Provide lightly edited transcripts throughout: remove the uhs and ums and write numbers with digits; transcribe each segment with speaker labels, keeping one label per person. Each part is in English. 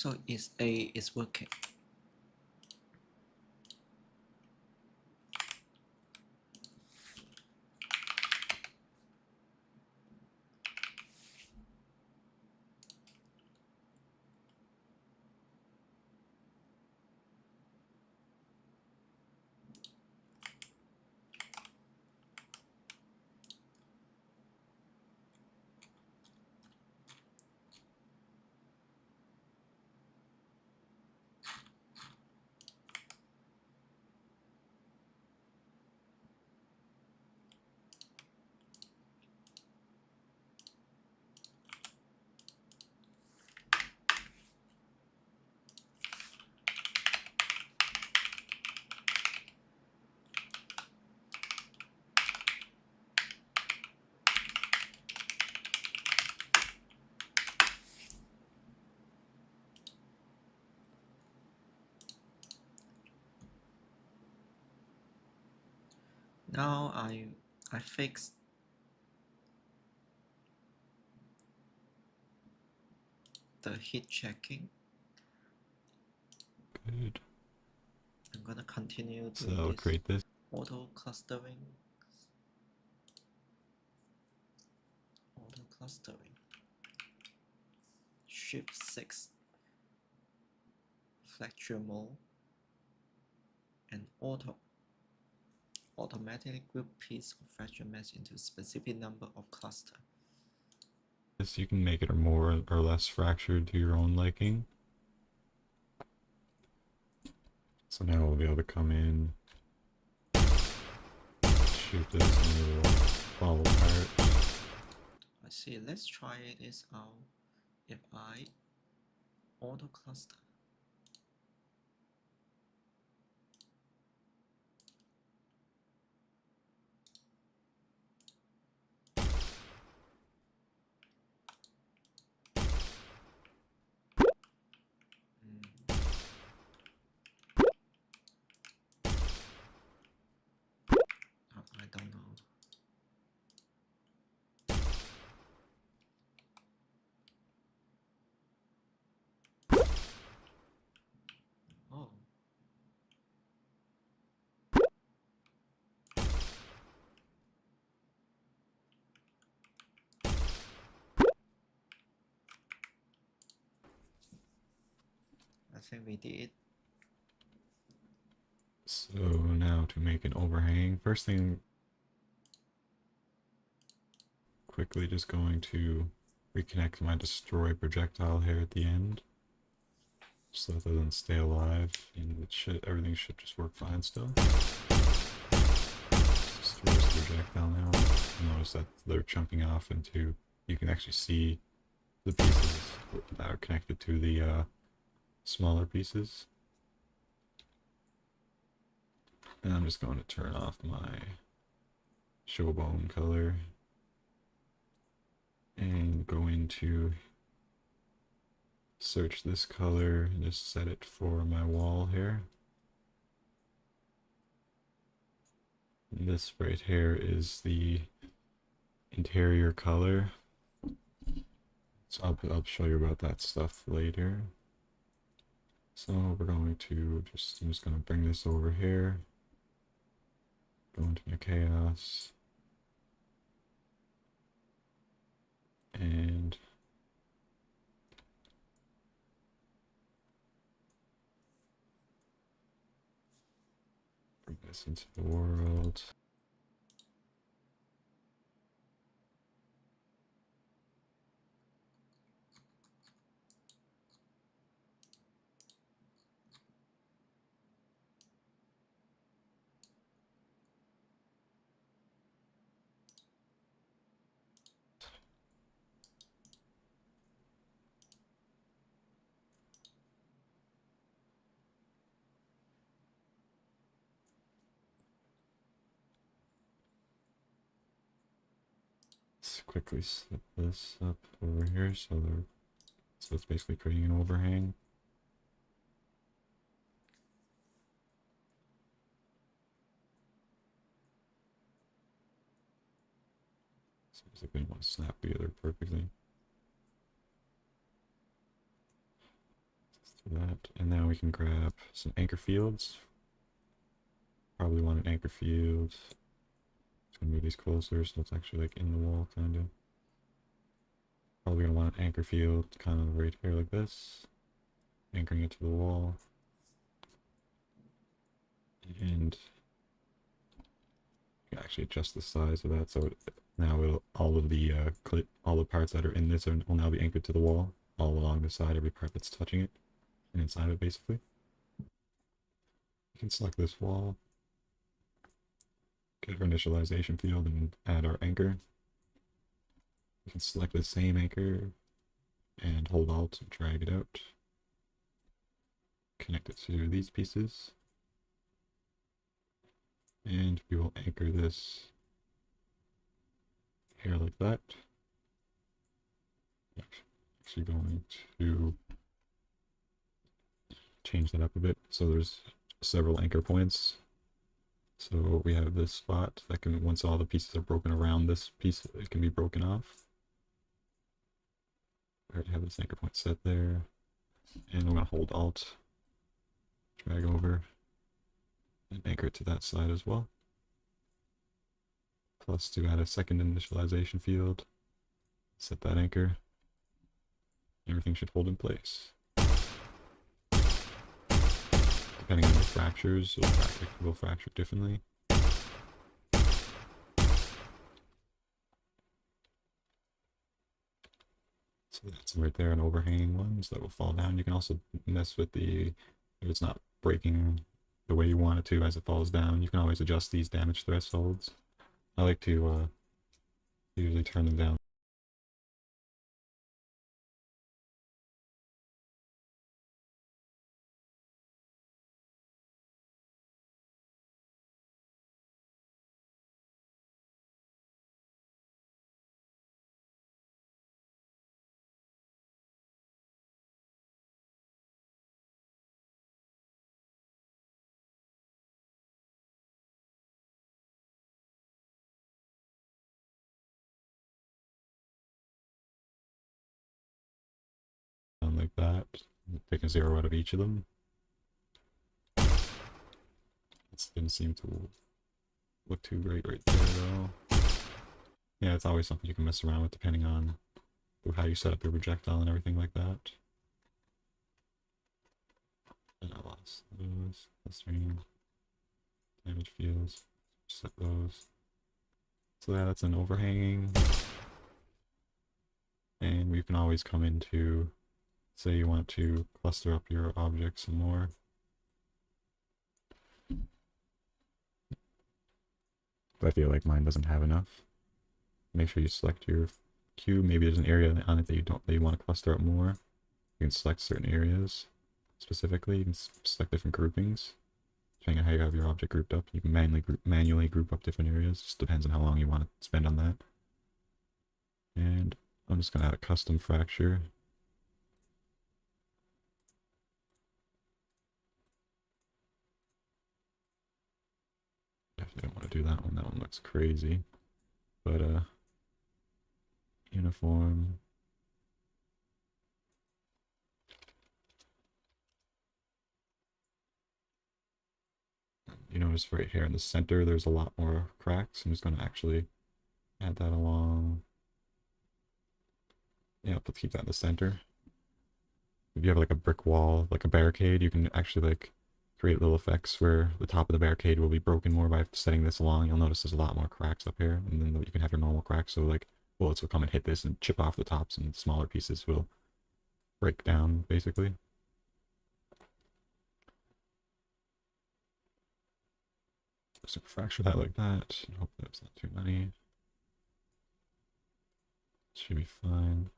Speaker 1: So is A is working. Now I fixed the heat checking.
Speaker 2: Good.
Speaker 1: I'm gonna continue
Speaker 2: So
Speaker 1: doing
Speaker 2: that'll
Speaker 1: this
Speaker 2: create this.
Speaker 1: auto clustering. Auto clustering. Shift 6. Flexure mode. And automatically group piece of fracture mesh into specific number of cluster.
Speaker 2: This you can make it more or less fractured to your own liking. So now we'll be able to come in, shoot this, and it will fall apart.
Speaker 1: I see. Let's try this out. If I auto cluster. I don't know. Oh. I think we did.
Speaker 2: So now to make an overhang, first thing, quickly just going to reconnect my destroy projectile here at the end, so that it doesn't stay alive, and everything should just work fine still. Just destroy this projectile now. Notice that they're chunking off into, you can actually see the pieces that are connected to the smaller pieces. And I'm just going to turn off my show bone color and go into search this color and just set it for my wall here. And this right here is the interior color. So I'll show you about that stuff later. So we're going to I'm just going to bring this over here. Go into my chaos. And bring this into the world. Let's quickly set this up over here so it's basically creating an overhang. Seems like they want to snap together perfectly. that. And now we can grab some anchor fields. Probably want an anchor field. Just gonna move these closer so it's actually like in the wall, kind of. Probably gonna want an anchor field kind of right here like this, anchoring it to the wall. And you can actually adjust the size of that so now all of the all the parts that are in this will now be anchored to the wall, all along the side, every part that's touching it and inside of it basically. You can select this wall, get our initialization field, and add our anchor. You can select the same anchor and hold Alt to drag it out. Connect it to these pieces. And we will anchor this here like that. Actually going to change that up a bit. So there's several anchor points. So we have this spot that can, once all the pieces are broken around this piece, it can be broken off. I already have this anchor point set there. And I'm going to hold Alt, drag over, and anchor it to that side as well. Plus to add a second initialization field, set that anchor. Everything should hold in place. Depending on the fractures, it will fracture differently. So that's right there, an overhanging ones that will fall down. You can also mess with if it's not breaking the way you want it to as it falls down. You can always adjust these damage thresholds. I like to usually turn them down. Like that. Pick a 0 out of each of them. It didn't seem to look too great right there though. Yeah, it's always something you can mess around with depending on how you set up your projectile and everything like that. And I lost those. Clustering. Damage fields. Set those. So that's an overhanging. And we can always come into, say you want to cluster up your objects some more. But I feel like mine doesn't have enough. Make sure you select your cube. Maybe there's an area on it that you want to cluster up more. You can select certain areas specifically. You can select different groupings. Depending on how you have your object grouped up, you can manually group up different areas. Just depends on how long you want to spend on that. And I'm just going to add a custom fracture. Definitely don't want to do that one. That one looks crazy. But uniform. You notice right here in the center there's a lot more cracks. I'm just going to actually add that along. Yeah, let's keep that in the center. If you have like a brick wall, like a barricade, you can actually like create little effects where the top of the barricade will be broken more by setting this along. You'll notice there's a lot more cracks up here, and then you can have your normal cracks. So like bullets will come and hit this and chip off the tops, and smaller pieces will break down basically. Just fracture that like that. Hope that's not too many. Should be fine.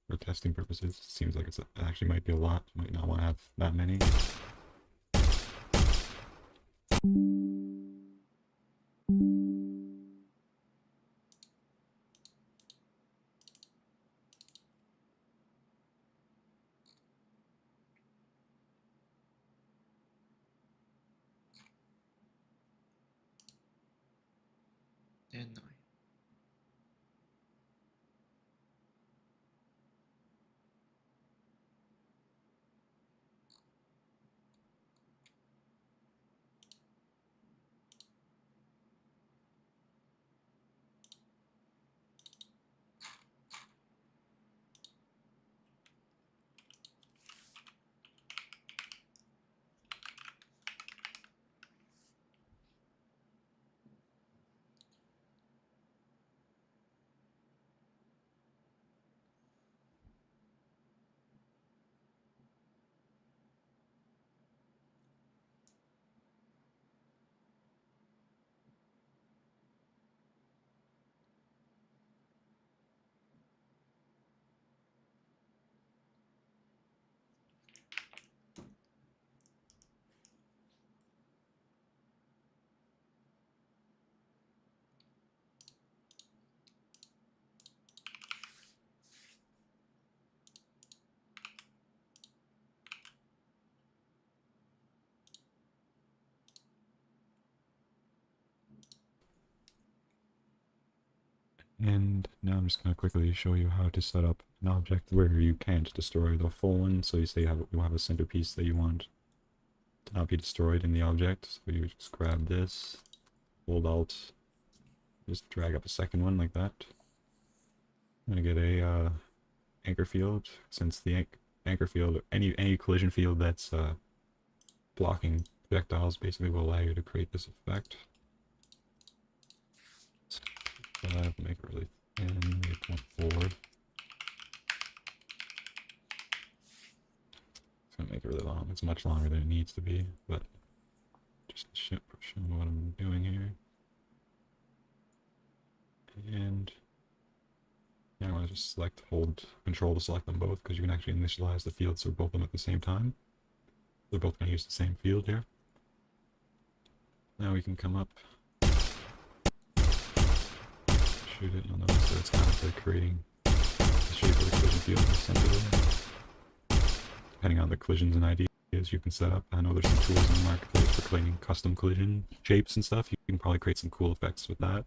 Speaker 2: For testing purposes, it seems like it actually might be a lot. You might not want to have that many.
Speaker 1: Then 9.
Speaker 2: And now I'm just going to quickly show you how to set up an object where you can't destroy the full one. So you say you have a centerpiece that you want to not be destroyed in the object. So you just grab this, hold Alt, just drag up a second one like that. I'm going to get a anchor field, since the anchor field, any collision field that's blocking projectiles basically will allow you to create this effect. So, make it really thin, make it point forward. It's gonna make it really long. It's much longer than it needs to be, but just to show what I'm doing here. And now I want to just hold Control to select them both, because you can actually initialize the fields for both of them at the same time. They're both going to use the same field here. Now we can come up, shoot it, and you'll notice that it's kind of like creating the shape of the collision field in the center there. Depending on the collisions and ideas you can set up. I know there's some tools in the marketplace for creating custom collision shapes and stuff. You can probably create some cool effects with that.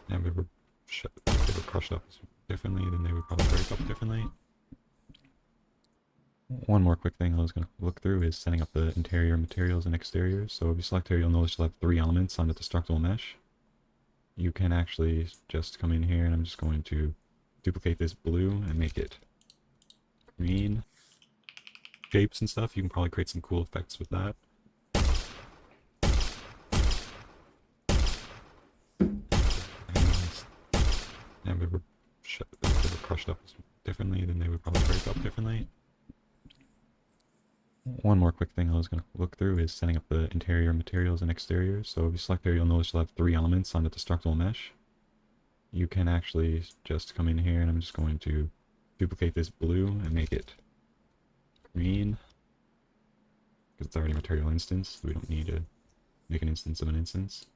Speaker 2: And if they were crushed up differently, then they would probably break up differently. One more quick thing I was going to look through is setting up the interior materials and exteriors. So if you select here, you'll notice you'll have 3 elements on the destructible mesh. You can actually just come in here, and I'm just going to duplicate this blue and make it green. Shapes and stuff, you can probably create some cool effects with that. And if they were crushed up differently, then they would probably break up differently. One more quick thing I was going to look through is setting up the interior materials and exteriors. So if you select here, you'll notice you'll have 3 elements on the destructible mesh. You can actually just come in here, and I'm just going to duplicate this blue and make it green, because it's already a material instance. We don't need to make an instance of an instance.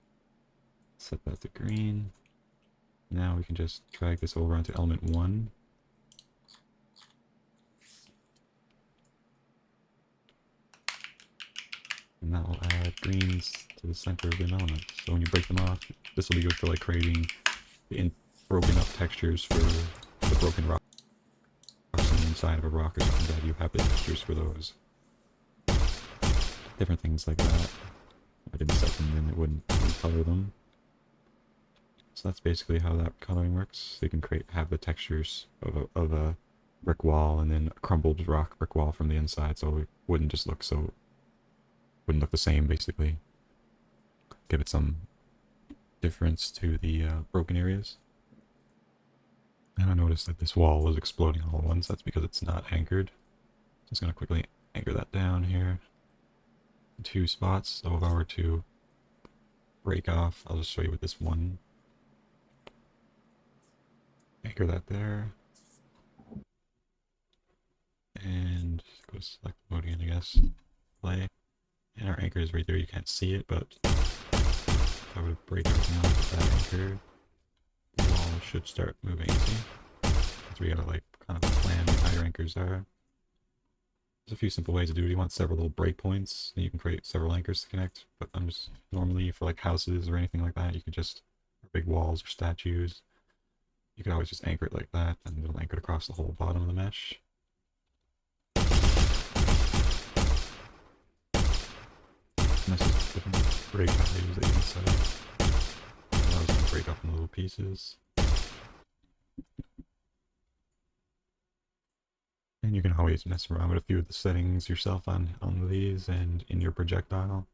Speaker 2: Set that to green. Now we can just drag this over onto element 1. And that will add greens to the center of the element. So when you break them off, this will be good for like creating the broken up textures for the broken rocks on the inside of a rock or something like that. You have the textures for those. Different things like that. If I didn't set them, then it wouldn't color them. So that's basically how that coloring works. So you can have the textures of a brick wall and then a crumbled rock brick wall from the inside, so it wouldn't just look wouldn't look the same basically. Give it some difference to the broken areas. And I noticed that this wall was exploding all at once. That's because it's not anchored. Just gonna quickly anchor that down here. 2 spots. So if I were to break off, I'll just show you with this one. Anchor that there. And go to select mode again, I guess. Play. And our anchor is right there. You can't see it, but if I would break everything off with that anchor, the wall should start moving. See? So we gotta like kind of plan how your anchors are. There's a few simple ways to do it. You want several little breakpoints, and you can create several anchors to connect. But I'm just normally for like houses or anything like that, you could just big walls or statues. You could always just anchor it like that, and it'll anchor it across the whole bottom of the mesh. And this is different break values that you can set up. Allows them to break up in little pieces. And you can always mess around with a few of the settings yourself on these and in your projectile.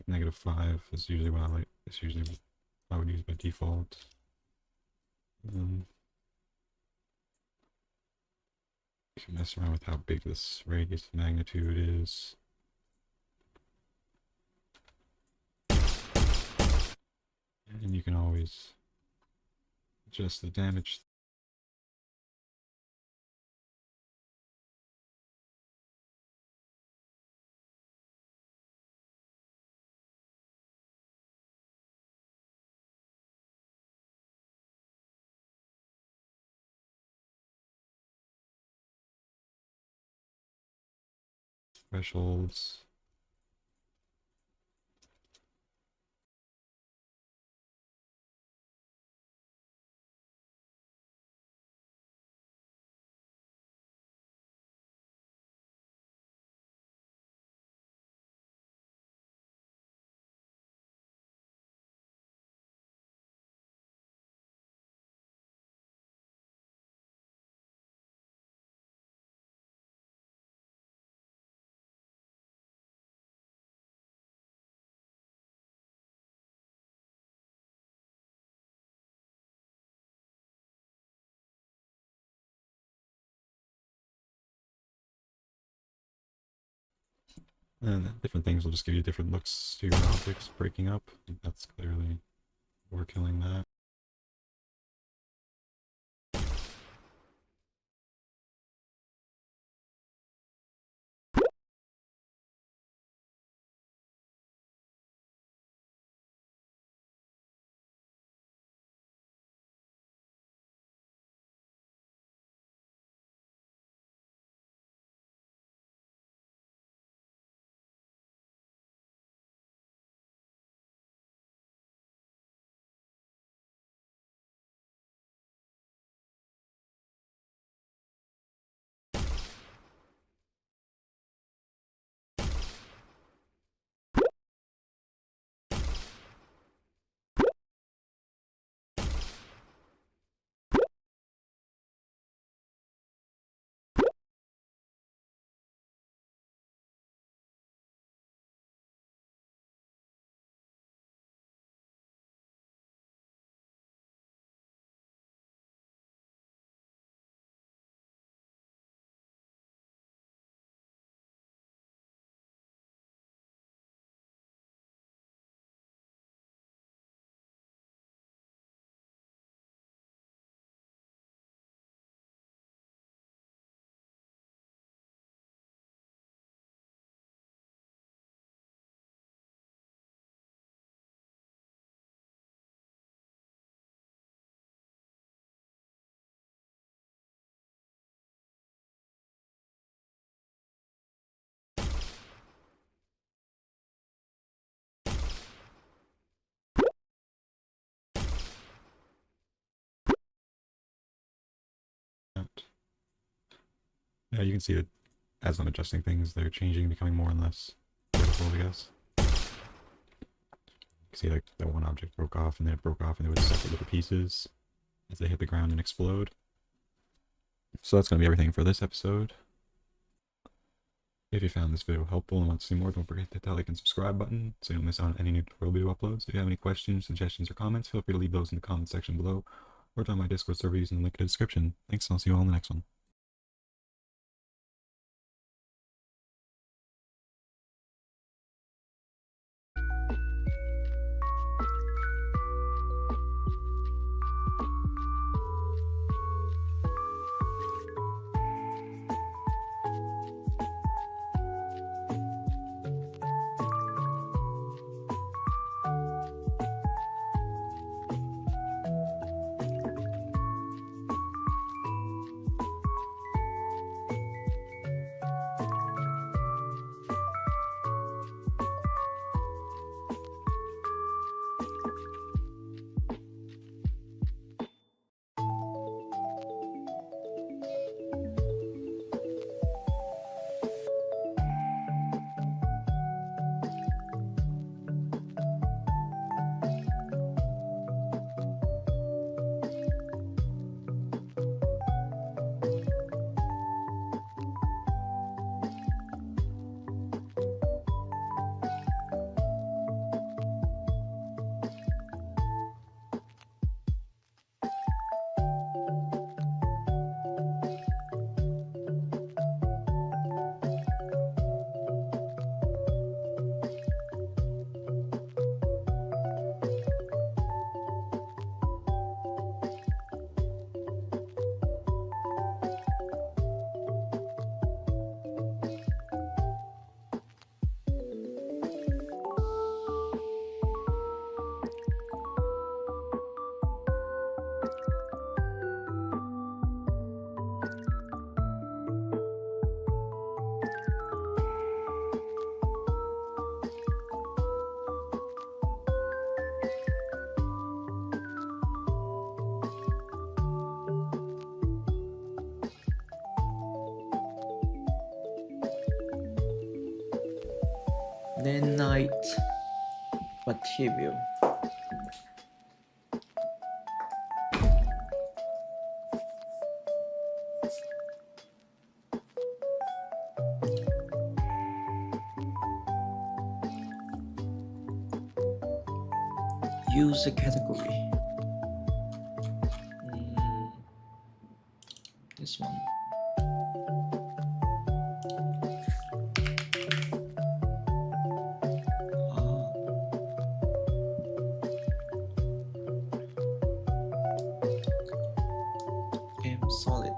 Speaker 2: -5 is usually what I like. It's usually what I would use by default. You can mess around with how big this radius magnitude is. And you can always adjust the damage. thresholds. And different things will just give you different looks to your objects breaking up. That's clearly, we're killing that. Yeah, you can see that as I'm adjusting things, they're changing, becoming more and less vertical, I guess. You can see like that one object broke off, and then it broke off into its separate little pieces as they hit the ground and explode. So that's going to be everything for this episode. If you found this video helpful and want to see more, don't forget to hit that like and subscribe button so you don't miss out on any new tutorial video uploads. If you have any questions, suggestions, or comments, feel free to leave those in the comment section below, or join my Discord server using the link in the description. Thanks, and I'll see you all in the next one.
Speaker 1: nanite material. User category. This one. Solid.